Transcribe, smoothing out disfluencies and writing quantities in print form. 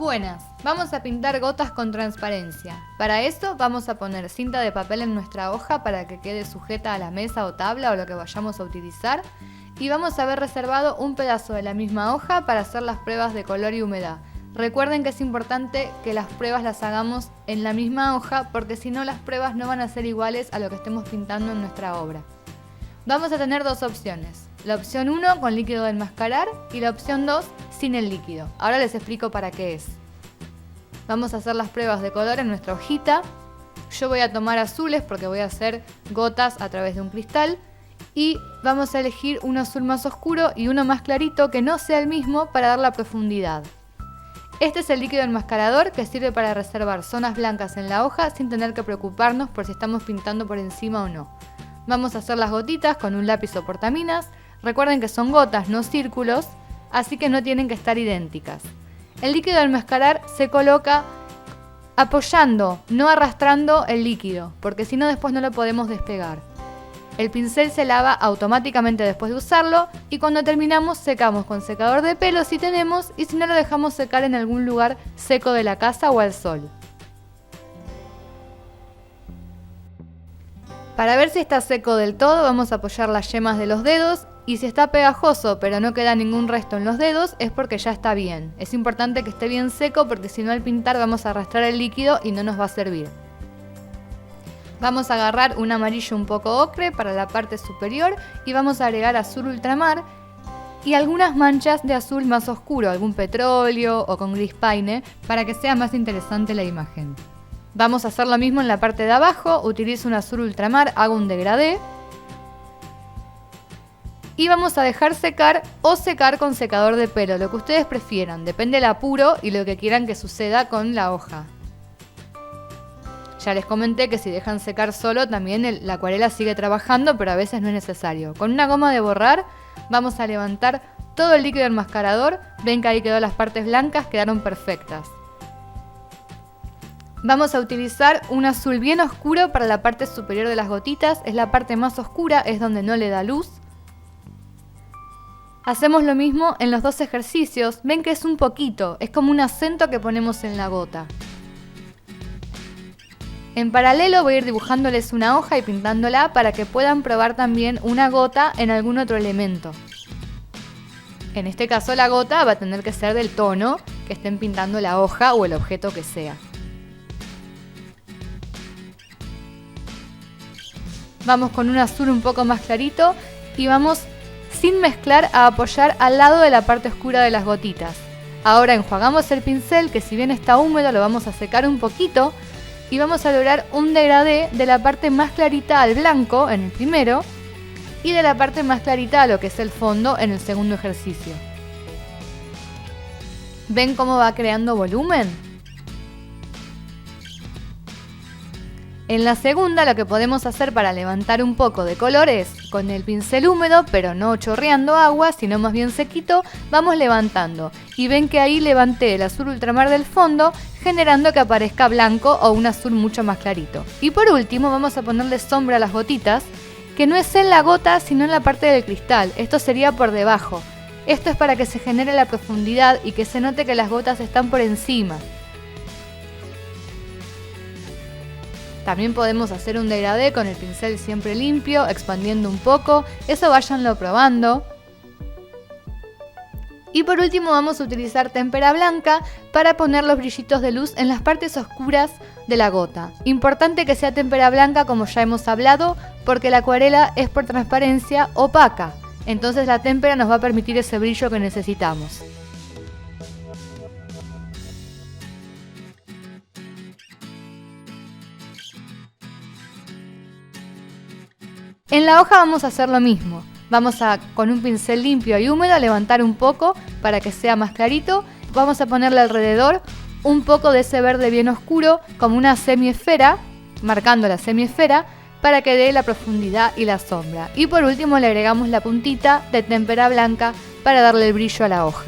Buenas, vamos a pintar gotas con transparencia. Para esto vamos a poner cinta de papel en nuestra hoja para que quede sujeta a la mesa o tabla o lo que vayamos a utilizar. Y vamos a haber reservado un pedazo de la misma hoja para hacer las pruebas de color y humedad. Recuerden que es importante que las pruebas las hagamos en la misma hoja porque si no las pruebas no van a ser iguales a lo que estemos pintando en nuestra obra. Vamos a tener dos opciones. La opción 1 con líquido de enmascarar y la opción 2 sin el líquido. Ahora les explico para qué es. Vamos a hacer las pruebas de color en nuestra hojita. Yo voy a tomar azules porque voy a hacer gotas a través de un cristal. Y vamos a elegir un azul más oscuro y uno más clarito que no sea el mismo para dar la profundidad. Este es el líquido enmascarador que sirve para reservar zonas blancas en la hoja sin tener que preocuparnos por si estamos pintando por encima o no. Vamos a hacer las gotitas con un lápiz o portaminas. Recuerden que son gotas, no círculos, así que no tienen que estar idénticas. El líquido de enmascarar se coloca apoyando, no arrastrando el líquido, porque si no después no lo podemos despegar. El pincel se lava automáticamente después de usarlo y cuando terminamos secamos con secador de pelo si tenemos y si no lo dejamos secar en algún lugar seco de la casa o al sol. Para ver si está seco del todo vamos a apoyar las yemas de los dedos y si está pegajoso pero no queda ningún resto en los dedos es porque ya está bien. Es importante que esté bien seco porque si no al pintar vamos a arrastrar el líquido y no nos va a servir. Vamos a agarrar un amarillo un poco ocre para la parte superior y vamos a agregar azul ultramar y algunas manchas de azul más oscuro, algún petróleo o con gris paine para que sea más interesante la imagen. Vamos a hacer lo mismo en la parte de abajo, utilizo un azul ultramar, hago un degradé y vamos a dejar secar o secar con secador de pelo, lo que ustedes prefieran, depende del apuro y lo que quieran que suceda con la hoja. Ya les comenté que si dejan secar solo también la acuarela sigue trabajando, pero a veces no es necesario. Con una goma de borrar vamos a levantar todo el líquido enmascarador, ven que ahí quedó las partes blancas, quedaron perfectas. Vamos a utilizar un azul bien oscuro para la parte superior de las gotitas, es la parte más oscura, es donde no le da luz. Hacemos lo mismo en los dos ejercicios, ven que es un poquito, es como un acento que ponemos en la gota. En paralelo voy a ir dibujándoles una hoja y pintándola para que puedan probar también una gota en algún otro elemento. En este caso la gota va a tener que ser del tono que estén pintando la hoja o el objeto que sea. Vamos con un azul un poco más clarito y vamos sin mezclar a apoyar al lado de la parte oscura de las gotitas. Ahora enjuagamos el pincel que si bien está húmedo lo vamos a secar un poquito y vamos a lograr un degradé de la parte más clarita al blanco en el primero y de la parte más clarita a lo que es el fondo en el segundo ejercicio. ¿Ven cómo va creando volumen? En la segunda lo que podemos hacer para levantar un poco de color es, con el pincel húmedo, pero no chorreando agua, sino más bien sequito, vamos levantando. Y ven que ahí levanté el azul ultramar del fondo, generando que aparezca blanco o un azul mucho más clarito. Y por último vamos a ponerle sombra a las gotitas, que no es en la gota, sino en la parte del cristal. Esto sería por debajo. Esto es para que se genere la profundidad y que se note que las gotas están por encima. También podemos hacer un degradé con el pincel siempre limpio, expandiendo un poco, eso váyanlo probando. Y por último vamos a utilizar témpera blanca para poner los brillitos de luz en las partes oscuras de la gota. Importante que sea témpera blanca como ya hemos hablado, porque la acuarela es por transparencia opaca, entonces la témpera nos va a permitir ese brillo que necesitamos. En la hoja vamos a hacer lo mismo. Vamos a, con un pincel limpio y húmedo, levantar un poco para que sea más clarito. Vamos a ponerle alrededor un poco de ese verde bien oscuro, como una semiesfera, marcando la semiesfera, para que dé la profundidad y la sombra. Y por último le agregamos la puntita de témpera blanca para darle el brillo a la hoja.